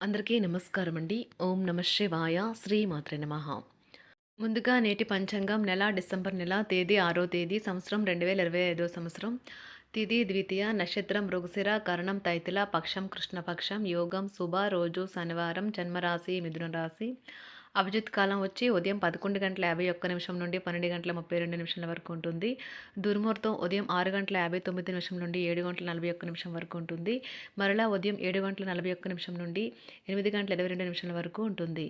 అందరికీ నమస్కారం అండి. ఓం నమ శివాయ. శ్రీమాత్రే నమః. ముందుగా నేటి పంచాంగం నెల డిసెంబర్ నెల తేదీ 6వ తేదీ సంవత్సరం 2025 సంవత్సరం. తిథి ద్వితీయ నక్షత్రం మృగశిర కరణం తైతుల పక్షం కృష్ణపక్షం యోగం శుభ రోజు శనివారం జన్మరాశి మిథున రాశి. అభిజిత్ కాలం వచ్చి ఉదయం 11:51 నుండి 12:32 వరకు ఉంటుంది. దుర్ముహూర్తం ఉదయం 6:59 నుండి 7:41 వరకు ఉంటుంది. మరలా ఉదయం 7:41 నుండి 8:22 వరకు ఉంటుంది.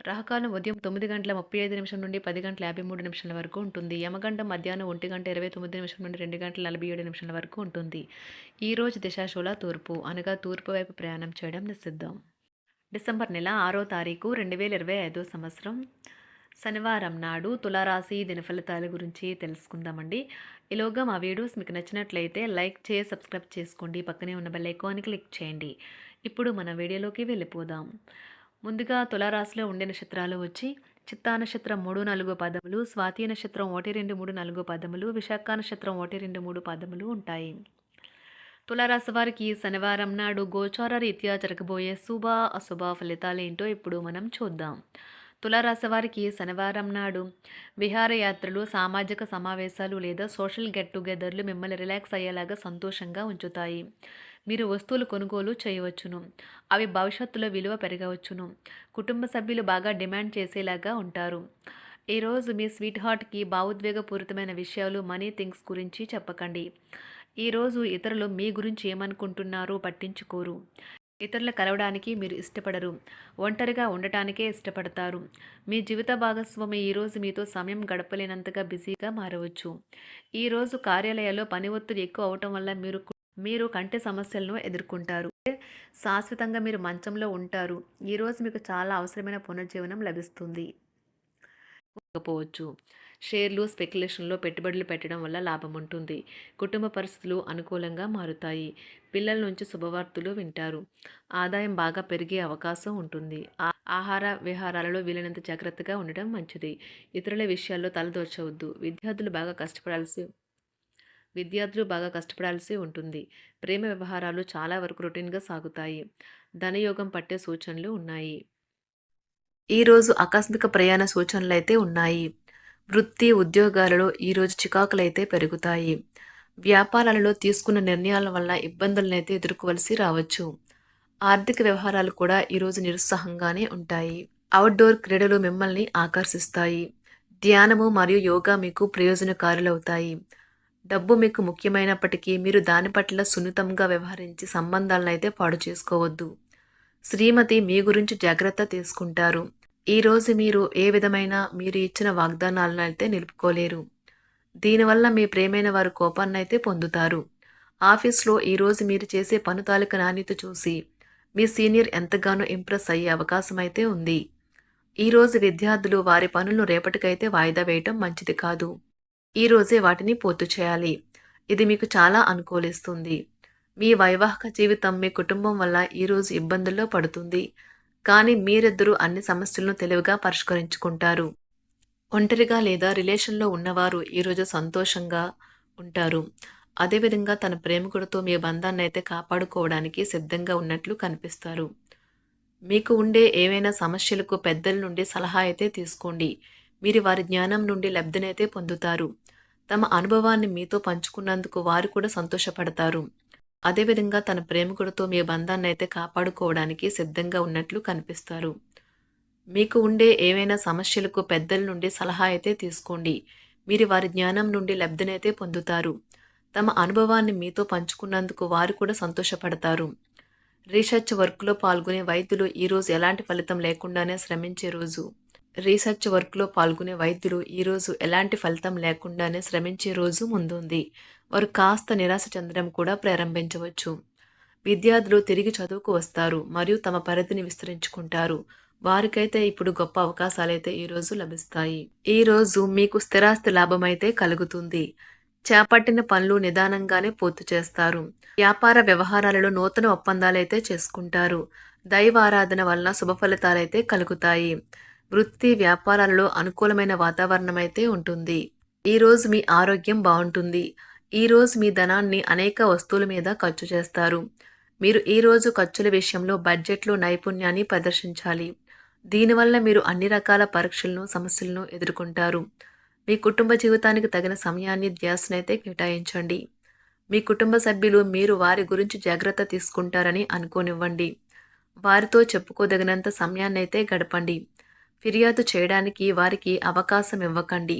రాహుకాలం ఉదయం 9:35 నుండి 10:53 వరకు ఉంటుంది. యమగండం మధ్యాహ్నం 1:29 నుండి 2:47 వరకు ఉంటుంది. ఈరోజు దిశాశూల తూర్పు అనగా తూర్పు వైపు ప్రయాణం చేయడం నిషిద్ధం. డిసెంబర్ నెల 6వ తారీఖు 2025 సంవత్సరం శనివారం నాడు తులారాశి దినఫలితాల గురించి తెలుసుకుందామండి. ఈలోగా మా వీడియోస్ మీకు నచ్చినట్లయితే లైక్ చేసి సబ్స్క్రైబ్ చేసుకోండి. పక్కనే ఉన్న బెల్ ఐకాన్ని క్లిక్ చేయండి. ఇప్పుడు మన వీడియోలోకి వెళ్ళిపోదాం. ముందుగా తులారాశిలో ఉండే నక్షత్రాలు వచ్చి చిత్తా నక్షత్రం 3, 4 పదములు, స్వాతి నక్షత్రం 1, 2, 3, 4 పదములు, విశాఖ నక్షత్రం 1, 2, 3 పదములు ఉంటాయి. తులారాశి వారికి శనివారం నాడు గోచార రీత్యా జరగబోయే శుభ అశుభ ఫలితాలు ఏంటో ఇప్పుడు మనం చూద్దాం. తులారాశి వారికి శనివారం నాడు విహారయాత్రలు, సామాజిక సమావేశాలు లేదా సోషల్ గెట్ టుగెదర్లు మిమ్మల్ని రిలాక్స్ అయ్యేలాగా సంతోషంగా ఉంచుతాయి. మీరు వస్తువులు కొనుగోలు చేయవచ్చును. అవి భవిష్యత్తులో విలువ పెరగవచ్చును. కుటుంబ సభ్యులు బాగా డిమాండ్ చేసేలాగా ఉంటారు. ఈరోజు మీ స్వీట్ హార్ట్కి భావోద్వేగపూరితమైన విషయాలు, మనీ థింగ్స్ గురించి చెప్పకండి. ఈరోజు ఇతరులు మీ గురించి ఏమనుకుంటున్నారో పట్టించుకోరు. ఇతరులు కలవడానికి మీరు ఇష్టపడరు. ఒంటరిగా ఉండటానికే ఇష్టపడతారు. మీ జీవిత భాగస్వామి ఈరోజు మీతో సమయం గడపలేనంతగా బిజీగా మారవచ్చు. ఈరోజు కార్యాలయాల్లో పని ఒత్తిడి ఎక్కువ అవటం వల్ల మీరు కంటి సమస్యలను ఎదుర్కొంటారు. శాశ్వతంగా మీరు మంచంలో ఉంటారు. ఈరోజు మీకు చాలా అవసరమైన పునర్జీవనం లభిస్తుంది. షేర్లు, స్పెక్యులేషన్లో పెట్టుబడులు పెట్టడం వల్ల లాభం ఉంటుంది. కుటుంబ పరిస్థితులు అనుకూలంగా మారుతాయి. పిల్లల నుంచి శుభవార్తలు వింటారు. ఆదాయం బాగా పెరిగే అవకాశం ఉంటుంది. ఆహార విహారాలలో వీలైనంత జాగ్రత్తగా ఉండటం మంచిది. ఇతరుల విషయాల్లో తలదూర్చవద్దు. విద్యార్థులు బాగా కష్టపడాల్సి ఉంటుంది. ప్రేమ వ్యవహారాలు చాలా వరకు రొటీన్గా సాగుతాయి. ధనయోగం పట్టే సూచనలు ఉన్నాయి. ఈరోజు ఆకస్మిక ప్రయాణ సూచనలైతే ఉన్నాయి. వృత్తి ఉద్యోగాలలో ఈరోజు చికాకులైతే పెరుగుతాయి. వ్యాపారాలలో తీసుకున్న నిర్ణయాల వల్ల ఇబ్బందులనైతే ఎదుర్కోవలసి రావచ్చు. ఆర్థిక వ్యవహారాలు కూడా ఈరోజు నిరుత్సాహంగానే ఉంటాయి. అవుట్డోర్ క్రీడలు మిమ్మల్ని ఆకర్షిస్తాయి. ధ్యానము మరియు యోగా మీకు ప్రయోజనకారులవుతాయి. డబ్బు మీకు ముఖ్యమైనప్పటికీ మీరు దాని పట్ల సున్నితంగా వ్యవహరించి సంబంధాలను అయితే పాడు చేసుకోవద్దు. శ్రీమతి మీ గురించి జాగ్రత్త తీసుకుంటారు. ఈరోజు మీరు ఏ విధమైన మీరు ఇచ్చిన వాగ్దానాలను అయితే నిలుపుకోలేరు. దీనివల్ల మీ ప్రేమైన వారు కోపాన్నైతే పొందుతారు. ఆఫీస్లో ఈరోజు మీరు చేసే పను తాలూకు నాణ్యత చూసి మీ సీనియర్ ఎంతగానో ఇంప్రెస్ అయ్యే అవకాశం అయితే ఉంది. ఈరోజు విద్యార్థులు వారి పనులను రేపటికైతే వాయిదా వేయటం మంచిది కాదు. ఈరోజే వాటిని పూర్తి చేయాలి. ఇది మీకు చాలా అనుకూలిస్తుంది. మీ వైవాహిక జీవితం మీ కుటుంబం వల్ల ఈరోజు ఇబ్బందుల్లో పడుతుంది. కానీ మీరిద్దరూ అన్ని సమస్యలను తెలివిగా పరిష్కరించుకుంటారు. ఒంటరిగా లేదా రిలేషన్లో ఉన్నవారు ఈరోజు సంతోషంగా ఉంటారు. అదేవిధంగా తన ప్రేమికుడితో మీ బంధాన్ని అయితే కాపాడుకోవడానికి సిద్ధంగా ఉన్నట్లు కనిపిస్తారు. మీకు ఉండే ఏవైనా సమస్యలకు పెద్దల నుండి సలహా అయితే తీసుకోండి. మీరు వారి జ్ఞానం నుండి లబ్ధినైతే పొందుతారు. తమ అనుభవాన్ని మీతో పంచుకున్నందుకు వారు కూడా సంతోషపడతారు. అదేవిధంగా తన ప్రేమికుడితో మీ బంధాన్ని అయితే కాపాడుకోవడానికి సిద్ధంగా ఉన్నట్లు కనిపిస్తారు. మీకు ఉండే ఏవైనా సమస్యలకు పెద్దల నుండి సలహా అయితే తీసుకోండి. మీరు వారి జ్ఞానం నుండి లబ్ధినైతే పొందుతారు. తమ అనుభవాన్ని మీతో పంచుకున్నందుకు వారు కూడా సంతోషపడతారు. రీసెర్చ్ వర్క్లో పాల్గొనే వైద్యులు ఈరోజు ఎలాంటి ఫలితం లేకుండానే శ్రమించే రోజు. ఈరోజు ఎలాంటి ఫలితం లేకుండానే శ్రమించే రోజు ముందుంది. వారు కాస్త నిరాశ చెందడం కూడా ప్రారంభించవచ్చు. విద్యార్థులు తిరిగి చదువుకు వస్తారు మరియు తమ పరిధిని విస్తరించుకుంటారు. వారికైతే ఇప్పుడు గొప్ప అవకాశాలైతే ఈరోజు లభిస్తాయి. ఈరోజు మీకు స్థిరాస్తి లాభమైతే కలుగుతుంది. చేపట్టిన పనులు నిదానంగానే పూర్తి చేస్తారు. వ్యాపార వ్యవహారాలలో నూతన ఒప్పందాలైతే చేసుకుంటారు. దైవ ఆరాధన వలన శుభ ఫలితాలైతే కలుగుతాయి. వృత్తి వ్యాపారాలలో అనుకూలమైన వాతావరణం అయితే ఉంటుంది. ఈరోజు మీ ఆరోగ్యం బాగుంటుంది. ఈరోజు మీ ధనాన్ని అనేక వస్తువుల మీద ఖర్చు చేస్తారు. మీరు ఈరోజు ఖర్చుల విషయంలో బడ్జెట్లో నైపుణ్యాన్ని ప్రదర్శించాలి. దీనివల్ల మీరు అన్ని రకాల పరీక్షలను, సమస్యలను ఎదుర్కొంటారు. మీ కుటుంబ జీవితానికి తగిన సమయాన్ని, ధ్యాసనైతే కేటాయించండి. మీ కుటుంబ సభ్యులు మీరు వారి గురించి జాగ్రత్త తీసుకుంటారని అనుకోనివ్వండి. వారితో చెప్పుకోదగినంత సమయాన్నైతే గడపండి. ఫిర్యాదు చేయడానికి వారికి అవకాశం ఇవ్వకండి.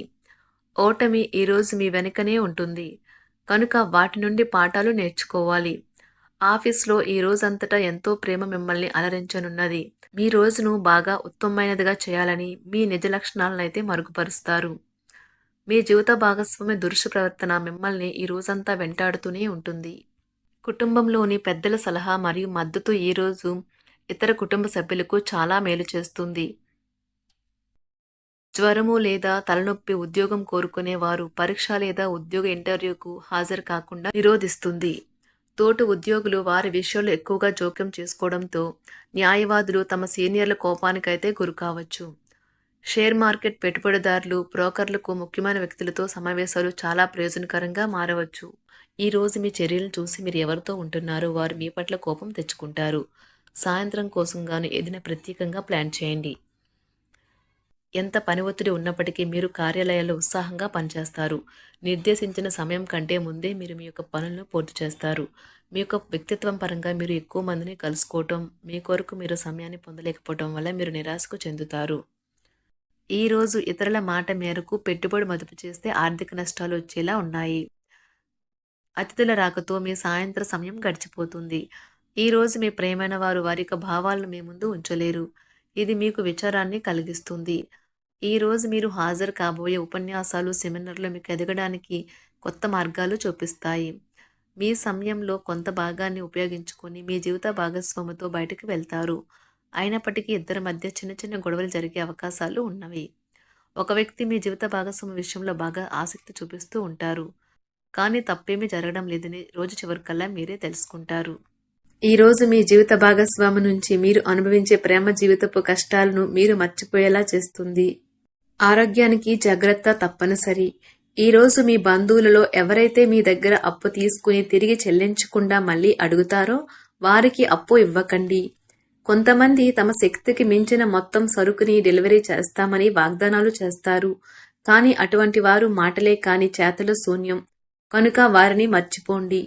ఓటమి ఈరోజు మీ వెనుకనే ఉంటుంది. కనుక వాటి నుండి పాఠాలు నేర్చుకోవాలి. ఆఫీస్‌లో ఈ రోజంతటా ఎంతో ప్రేమ మిమ్మల్ని అలరించనున్నది. మీ రోజును బాగా ఉత్తమమైనదిగా చేయాలని మీ నిజ లక్షణాలనైతే మరుగుపరుస్తారు. మీ జీవిత భాగస్వామి దురుసు ప్రవర్తన మిమ్మల్ని ఈ రోజంతా వెంటాడుతూనే ఉంటుంది. కుటుంబంలోని పెద్దల సలహా మరియు మద్దతు ఈరోజు ఇతర కుటుంబ సభ్యులకు చాలా మేలు చేస్తుంది. జ్వరము లేదా తలనొప్పి ఉద్యోగం కోరుకునేవారు పరీక్ష లేదా ఉద్యోగ ఇంటర్వ్యూకు హాజరు కాకుండా నిరోధిస్తుంది. తోటి ఉద్యోగులు వారి విషయంలో ఎక్కువగా జోక్యం చేసుకోవడంతో న్యాయవాదులు తమ సీనియర్ల కోపానికైతే గురికావచ్చు. షేర్ మార్కెట్ పెట్టుబడిదారులు, బ్రోకర్లకు ముఖ్యమైన వ్యక్తులతో సమావేశాలు చాలా ప్రయోజనకరంగా మారవచ్చు. ఈ రోజు మీ చర్యలను చూసి మీరు ఎవరితో ఉంటున్నారో వారు మీ పట్ల కోపం తెచ్చుకుంటారు. సాయంత్రం కోసం గాను ఏదైనా ప్రత్యేకంగా ప్లాన్ చేయండి. ఎంత పని ఒత్తిడి ఉన్నప్పటికీ మీరు కార్యాలయాల్లో ఉత్సాహంగా పనిచేస్తారు. నిర్దేశించిన సమయం కంటే ముందే మీరు మీ యొక్క పనులను పూర్తి చేస్తారు. మీ యొక్క వ్యక్తిత్వం పరంగా మీరు ఎక్కువ మందిని కలుసుకోవటం, మీ కొరకు మీరు సమయాన్ని పొందలేకపోవటం వల్ల మీరు నిరాశకు చెందుతారు. ఈరోజు ఇతరుల మాట మేరకు పెట్టుబడి మదుపు చేస్తే ఆర్థిక నష్టాలు వచ్చేలా ఉన్నాయి. అతిథుల రాకతో మీ సాయంత్ర సమయం గడిచిపోతుంది. ఈరోజు మీ ప్రియమైన వారు వారి యొక్క భావాలను మీ ముందు ఉంచలేరు. ఇది మీకు విచారాన్ని కలిగిస్తుంది. ఈరోజు మీరు హాజరు కాబోయే ఉపన్యాసాలు, సెమినార్లు మీకు ఎదగడానికి కొత్త మార్గాలు చూపిస్తాయి. మీ సమయంలో కొంత భాగాన్ని ఉపయోగించుకొని మీ జీవిత భాగస్వామితో బయటకు వెళ్తారు. అయినప్పటికీ ఇద్దరి మధ్య చిన్న చిన్న గొడవలు జరిగే అవకాశాలు ఉన్నవి. ఒక వ్యక్తి మీ జీవిత భాగస్వామి విషయంలో బాగా ఆసక్తి చూపిస్తూ ఉంటారు. కానీ తప్పేమీ జరగడం లేదని రోజు చివరికల్లా మీరే తెలుసుకుంటారు. ఈరోజు మీ జీవిత భాగస్వామి నుంచి మీరు అనుభవించే ప్రేమ జీవితపు కష్టాలను మీరు మర్చిపోయేలా చేస్తుంది. ఆరోగ్యానికి జాగ్రత్త తప్పనిసరి. ఈరోజు మీ బంధువులలో ఎవరైతే మీ దగ్గర అప్పు తీసుకుని తిరిగి చెల్లించకుండా మళ్ళీ అడుగుతారో వారికి అప్పు ఇవ్వకండి. కొంతమంది తమ శక్తికి మించిన మొత్తం సరుకుని డెలివరీ చేస్తామని వాగ్దానాలు చేస్తారు. కానీ అటువంటి వారు మాటలే కాని చేతలు శూన్యం. కనుక వారిని మర్చిపోండి.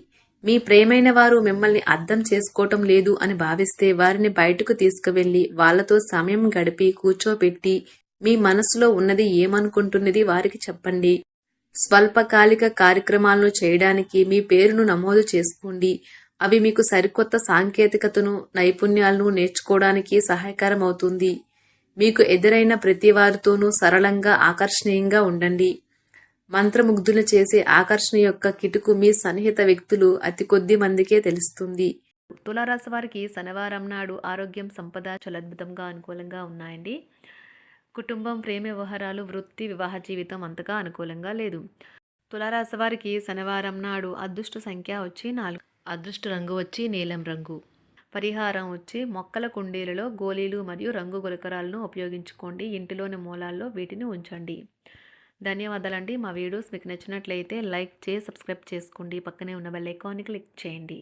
మీ ప్రేమైన వారు మిమ్మల్ని అర్థం చేసుకోవటం లేదు అని భావిస్తే వారిని బయటకు తీసుకువెళ్ళి వాళ్లతో సమయం గడిపి కూర్చోబెట్టి మీ మనసులో ఉన్నది ఏమనుకుంటున్నది వారికి చెప్పండి. స్వల్పకాలిక కార్యక్రమాలను చేయడానికి మీ పేరును నమోదు చేసుకోండి. అవి మీకు సరికొత్త సాంకేతికతను, నైపుణ్యాలను నేర్చుకోవడానికి సహాయకరం అవుతుంది. మీకు ఎదురైన ప్రతి వారితోనూ సరళంగా, ఆకర్షణీయంగా ఉండండి. మంత్రముగ్ధులు చేసే ఆకర్షణ యొక్క కిటుకు మీ సన్నిహిత వ్యక్తులు అతి కొద్ది మందికే తెలుస్తుంది. తులారాశి వారికి శనివారం నాడు ఆరోగ్యం, సంపద చాలా అద్భుతంగా అనుకూలంగా ఉన్నాయండి. కుటుంబం, ప్రేమ వ్యవహారాలు, వృత్తి, వివాహ జీవితం అంతగా అనుకూలంగా లేదు. తులారాశి వారికి శనివారం నాడు అదృష్ట సంఖ్య వచ్చి 4, అదృష్ట రంగు వచ్చి నీలం రంగు. పరిహారం వచ్చి మొక్కల కుండీలలో గోళీలు మరియు రంగు గులకరాలను ఉపయోగించుకోండి. ఇంటిలోని మూలాల్లో వీటిని ఉంచండి. ధన్యవాదాలండి. మా వీడియోస్ మీకు నచ్చినట్లయితే లైక్ చేసి సబ్స్క్రైబ్ చేసుకోండి. పక్కనే ఉన్న బెల్ ఐకాన్ని క్లిక్ చేయండి.